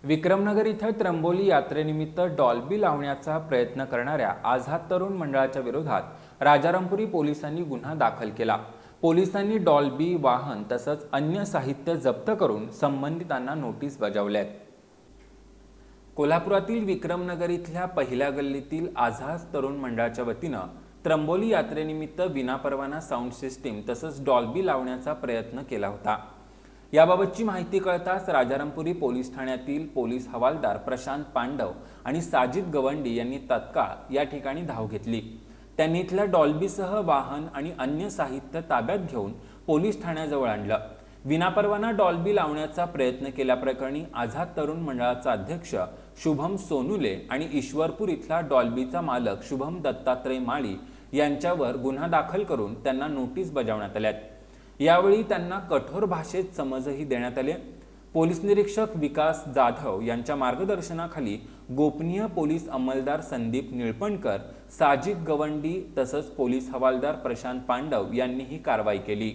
विक्रमनगर इथं त्र्यंबोली यात्रेनिमित्त डॉल्बी लावण्याचा प्रयत्न करणाऱ्या आझाद तरुण मंडळाच्या विरोधात राजारामपुरी पोलिसांनी गुन्हा दाखल केला। पोलिसांनी डॉल्बी वाहन तसंच अन्य साहित्य जप्त करून संबंधितांना नोटीस बजावल्यात। कोल्हापुरातील विक्रमनगर इथल्या पहिल्या गल्लीतील आझाद तरुण मंडळाच्या वतीनं त्र्यंबोली यात्रेनिमित्त विनापरवाना साऊंड सिस्टीम तसंच डॉल्बी लावण्याचा प्रयत्न केला होता। याबाबतची माहिती कळताच राजारामपुरी पोलीस ठाण्यातील पोलीस हवालदार प्रशांत पांडव आणि साजिद गवंडी यांनी तत्काळ या ठिकाणी धाव घेतली। त्यांनी इथल्या डॉल्बीसह वाहन आणि अन्य साहित्य ताब्यात घेऊन पोलीस ठाण्याजवळ आणलं। विनापरवाना डॉल्बी लावण्याचा प्रयत्न केल्याप्रकरणी आझाद तरुण मंडळाचा अध्यक्ष शुभम सोनुले आणि ईश्वरपूर इथला डॉल्बीचा मालक शुभम दत्तात्रय माळी यांच्यावर गुन्हा दाखल करून त्यांना नोटीस बजावण्यात आल्यात। यावेळी त्यांना कठोर भाषेत समजही देण्यात आले। पोलीस निरीक्षक विकास जाधव यांच्या मार्गदर्शनाखाली गोपनीय पोलीस अंमलदार संदीप निळपणकर, साजिद गवंडी तसंच पोलीस हवालदार प्रशांत पांडव यांनी ही कारवाई केली।